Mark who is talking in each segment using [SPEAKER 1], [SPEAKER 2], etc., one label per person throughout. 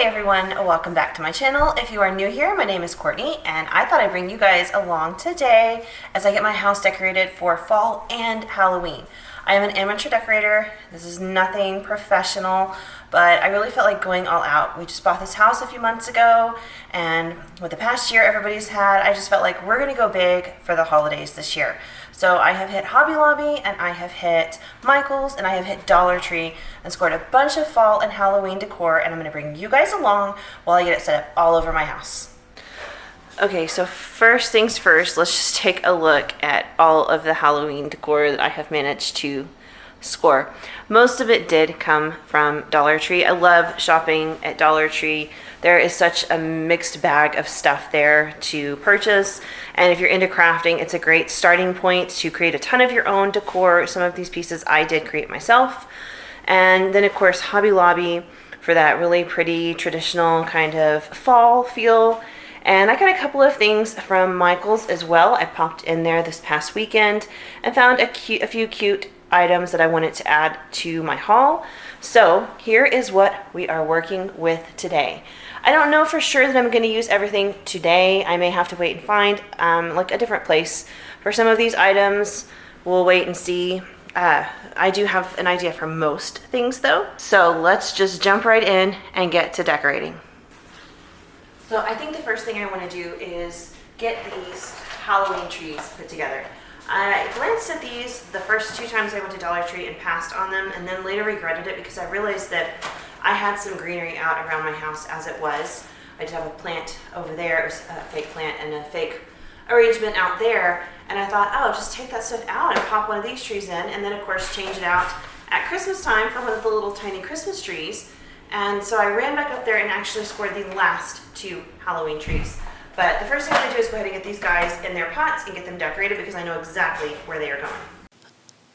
[SPEAKER 1] everyone, welcome back to my channel. If you are new here, my name is Courtney and I thought I'd bring you guys along today as I get my house decorated for fall and Halloween. I am an amateur decorator. This is nothing professional, but I really felt like going all out. We just bought this house a few months ago, and with the past year everybody's had, I just felt like we're gonna go big for the holidays this year. So I have hit Hobby Lobby, and I have hit Michael's, and I have hit Dollar Tree, and scored a bunch of fall and Halloween decor, and I'm gonna bring you guys along while I get it set up all over my house. Okay, so first things first, let's just take a look at all of the Halloween decor that I have managed to score. Most of it did come from Dollar Tree. I love shopping at Dollar Tree. There is such a mixed bag of stuff there to purchase, and if you're into crafting, it's a great starting point to create a ton of your own decor. Some of these pieces I did create myself. And then of course Hobby Lobby for that really pretty traditional kind of fall feel. And I got a couple of things from Michael's as well. I popped in there this past weekend and found a few cute items that I wanted to add to my haul. So here is what we are working with today. I don't know for sure that I'm going to use everything today. I may have to wait and find like a different place for some of these items. We'll wait and see. I do have an idea for most things though. So let's just jump right in and get to decorating. So I think the first thing I want to do is get these Halloween trees put together. I glanced at these the first two times I went to Dollar Tree and passed on them, and then later regretted it because I realized that I had some greenery out around my house as it was. I did have a plant over there. It was a fake plant and a fake arrangement out there, and I thought, oh, just take that stuff out and pop one of these trees in, and then of course change it out at Christmas time for one of the little tiny Christmas trees. And so I ran back up there and actually scored the last two Halloween trees. But the first thing I'm going to do is go ahead and get these guys in their pots and get them decorated because I know exactly where they are going.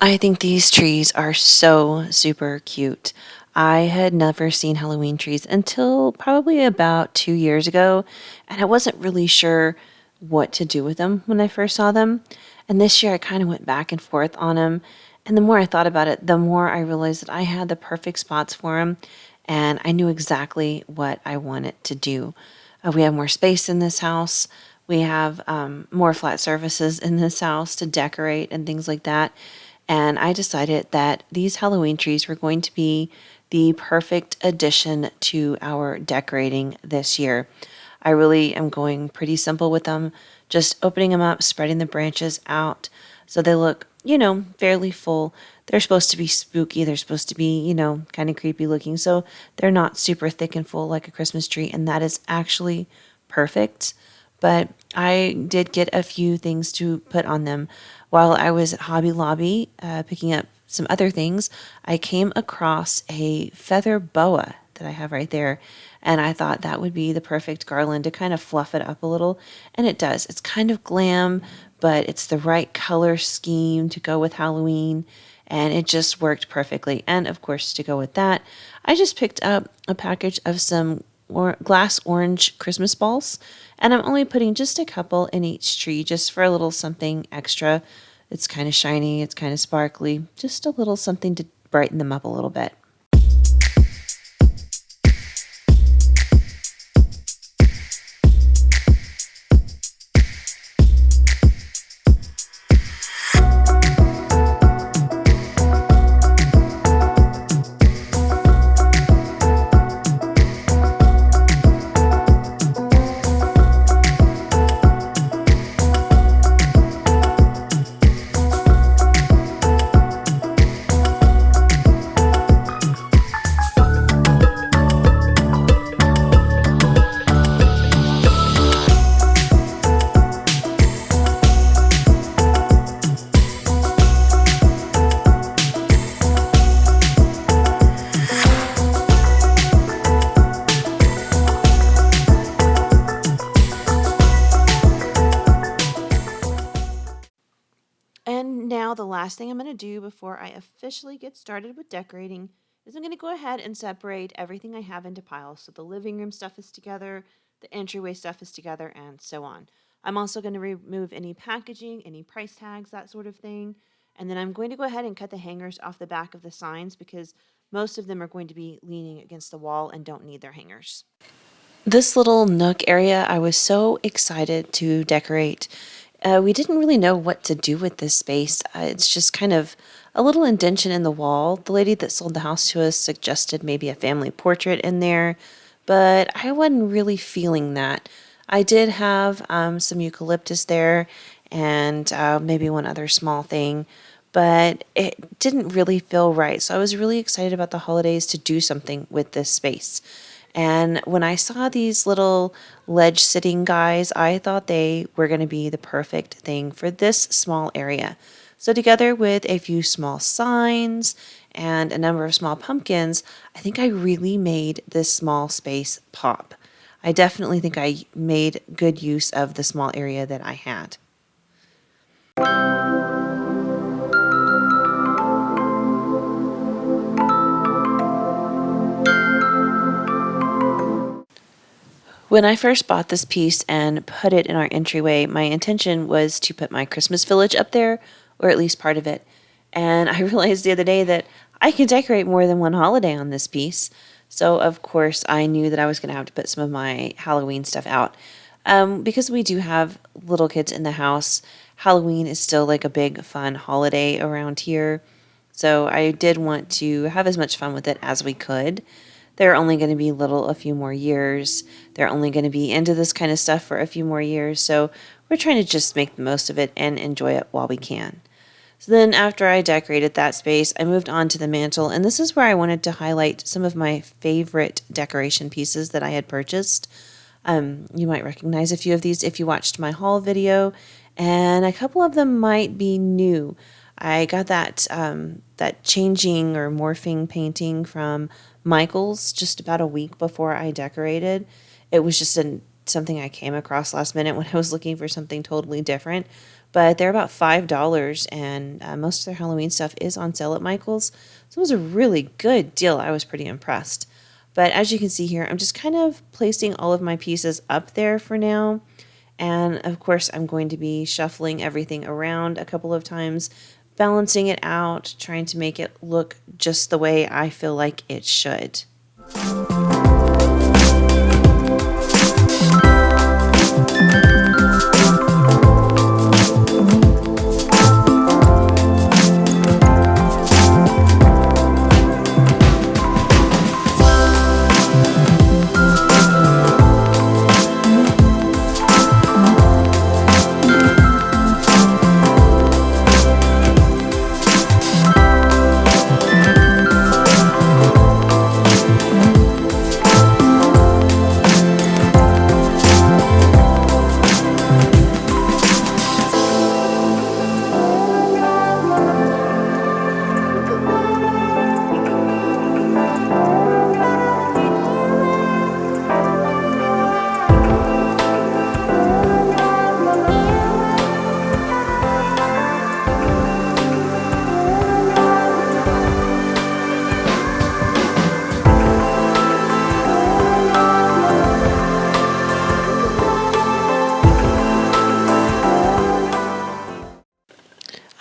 [SPEAKER 1] I think these trees are so super cute. I had never seen Halloween trees until probably about 2 years ago, and I wasn't really sure what to do with them when I first saw them. And this year I kind of went back and forth on them, and the more I thought about it, the more I realized that I had the perfect spots for them, and I knew exactly what I wanted to do. We have more space in this house. We have more flat surfaces in this house to decorate and things like that. And I decided that these Halloween trees were going to be the perfect addition to our decorating this year. I really am going pretty simple with them, just opening them up, spreading the branches out so they look, fairly full. They're supposed to be spooky. They're supposed to be, kind of creepy looking. So they're not super thick and full like a Christmas tree. And that is actually perfect. But I did get a few things to put on them. While I was at Hobby Lobby picking up some other things, I came across a feather boa that I have right there. And I thought that would be the perfect garland to kind of fluff it up a little. And it does. It's kind of glam, but it's the right color scheme to go with Halloween. And it just worked perfectly. And of course, to go with that, I just picked up a package of some glass orange Christmas balls. And I'm only putting just a couple in each tree just for a little something extra. It's kind of shiny. It's kind of sparkly. Just a little something to brighten them up a little bit. And now the last thing I'm going to do before I officially get started with decorating is I'm going to go ahead and separate everything I have into piles. So the living room stuff is together, the entryway stuff is together, and so on. I'm also going to remove any packaging, any price tags, that sort of thing. And then I'm going to go ahead and cut the hangers off the back of the signs because Most of them are going to be leaning against the wall and don't need their hangers. This little nook area, I was so excited to decorate. We didn't really know what to do with this space. It's just kind of a little indention in the wall. The lady that sold the house to us suggested maybe a family portrait in there, but I wasn't really feeling that. I did have some eucalyptus there and maybe one other small thing, but it didn't really feel right. So I was really excited about the holidays to do something with this space. And when I saw these little ledge sitting guys, I thought they were going to be the perfect thing for this small area. So, together with a few small signs and a number of small pumpkins, I think I really made this small space pop. I definitely think I made good use of the small area that I had. When I first bought this piece and put it in our entryway, my intention was to put my Christmas village up there, or at least part of it. And I realized the other day that I can decorate more than one holiday on this piece. So, of course, I knew that I was going to have to put some of my Halloween stuff out. Because we do have little kids in the house, Halloween is still like a big fun holiday around here. So I did want to have as much fun with it as we could. They're only going to be little a few more years. They're only going to be into this kind of stuff for a few more years. So we're trying to just make the most of it and enjoy it while we can. So then after I decorated that space, I moved on to the mantle, and this is where I wanted to highlight some of my favorite decoration pieces that I had purchased. You might recognize a few of these if you watched my haul video, and a couple of them might be new. I got that changing or morphing painting from Michael's just about a week before I decorated. It was just something I came across last minute when I was looking for something totally different. But they're about $5, and most of their Halloween stuff is on sale at Michael's. So it was a really good deal. I was pretty impressed. But as you can see here, I'm just kind of placing all of my pieces up there for now. And of course, I'm going to be shuffling everything around a couple of times, balancing it out, trying to make it look just the way I feel like it should.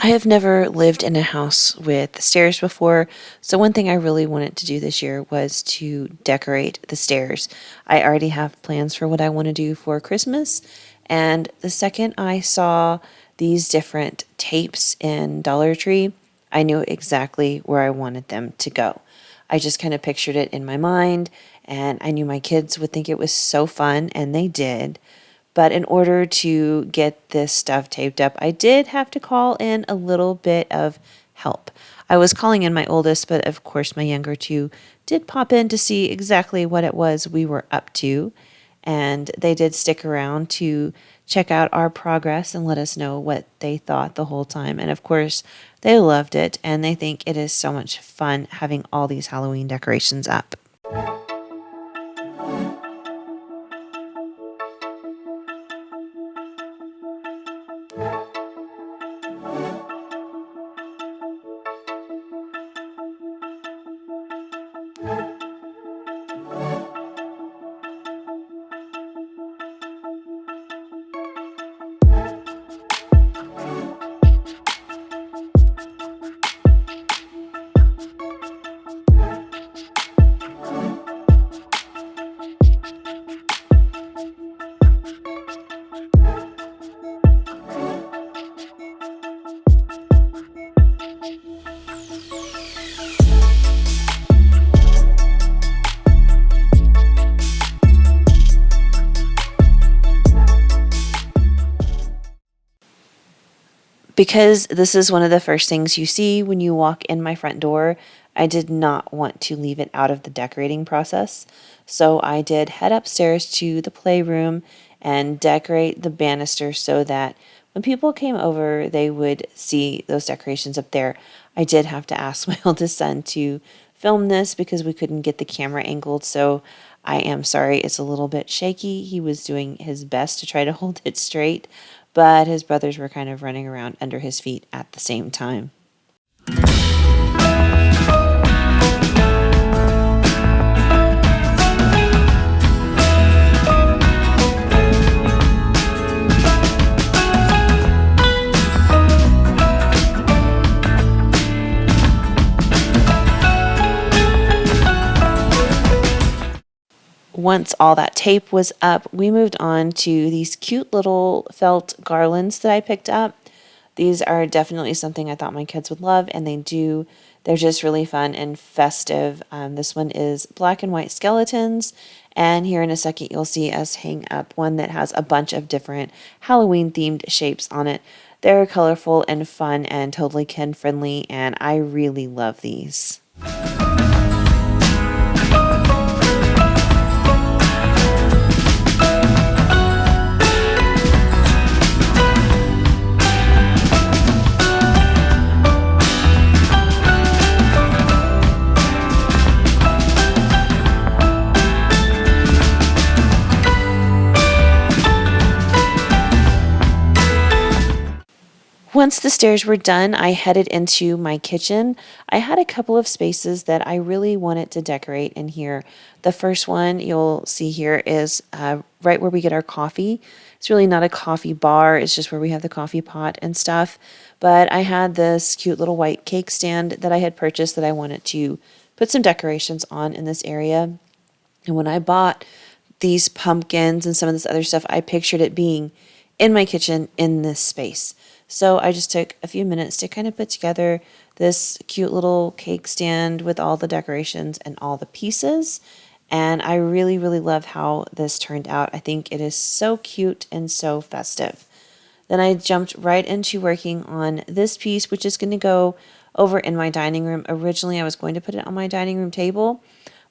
[SPEAKER 1] I have never lived in a house with stairs before, so one thing I really wanted to do this year was to decorate the stairs. I already have plans for what I want to do for Christmas, and the second I saw these different tapes in Dollar Tree, I knew exactly where I wanted them to go. I just kind of pictured it in my mind, and I knew my kids would think it was so fun, and they did. But in order to get this stuff taped up, I did have to call in a little bit of help. I was calling in my oldest, but of course my younger two did pop in to see exactly what it was we were up to. And they did stick around to check out our progress and let us know what they thought the whole time. And of course, they loved it, and they think it is so much fun having all these Halloween decorations up. Because this is one of the first things you see when you walk in my front door, I did not want to leave it out of the decorating process. So I did head upstairs to the playroom and decorate the banister so that when people came over, they would see those decorations up there. I did have to ask my oldest son to film this because we couldn't get the camera angled. So I am sorry, it's a little bit shaky. He was doing his best to try to hold it straight, but his brothers were kind of running around under his feet at the same time. Once all that tape was up, we moved on to these cute little felt garlands that I picked up. These are definitely something I thought my kids would love, and they do. They're just really fun and festive. This one is black and white skeletons, and here in a second you'll see us hang up one that has a bunch of different Halloween themed shapes on it. They're colorful and fun and totally kid friendly, and I really love these. Once the stairs were done, I headed into my kitchen. I had a couple of spaces that I really wanted to decorate in here. The first one you'll see here is right where we get our coffee. It's really not a coffee bar, it's just where we have the coffee pot and stuff. But I had this cute little white cake stand that I had purchased that I wanted to put some decorations on in this area. And when I bought these pumpkins and some of this other stuff, I pictured it being in my kitchen in this space. So I just took a few minutes to kind of put together this cute little cake stand with all the decorations and all the pieces. And I really, really love how this turned out. I think it is so cute and so festive. Then I jumped right into working on this piece, which is going to go over in my dining room. Originally, I was going to put it on my dining room table,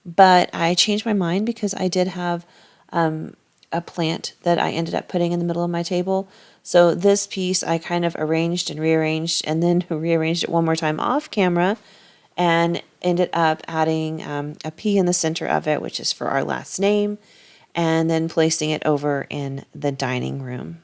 [SPEAKER 1] but I changed my mind because I did have a plant that I ended up putting in the middle of my table. So this piece I kind of arranged and rearranged and then rearranged it one more time off camera and ended up adding a P in the center of it, which is for our last name, and then placing it over in the dining room.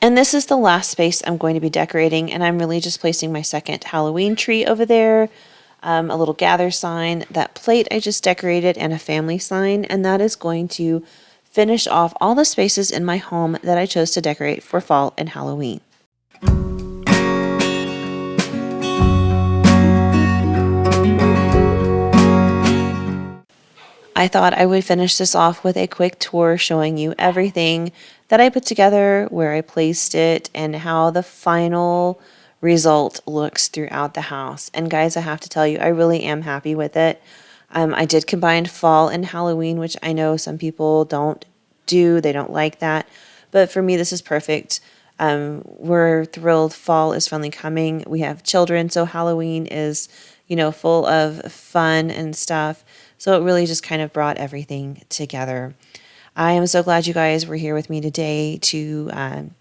[SPEAKER 1] And this is the last space I'm going to be decorating, and I'm really just placing my second Halloween tree over there, a little gather sign, that plate I just decorated, and a family sign, and that is going to finish off all the spaces in my home that I chose to decorate for fall and Halloween. I thought I would finish this off with a quick tour showing you everything that I put together, where I placed it, and how the final result looks throughout the house. And guys, I have to tell you, I really am happy with it. I did combine fall and Halloween, which I know some people don't do. They don't like that. But for me, this is perfect. We're thrilled. Fall is finally coming. We have children, so Halloween is, full of fun and stuff. So it really just kind of brought everything together. I am so glad you guys were here with me today to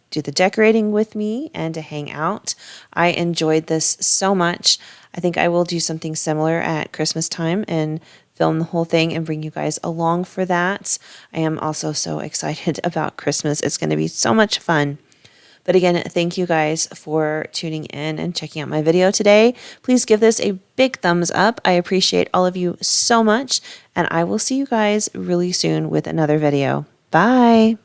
[SPEAKER 1] do the decorating with me and to hang out. I enjoyed this so much. I think I will do something similar at Christmas time and film the whole thing and bring you guys along for that. I am also so excited about Christmas. It's going to be so much fun. But again, thank you guys for tuning in and checking out my video today. Please give this a big thumbs up. I appreciate all of you so much, and I will see you guys really soon with another video. Bye.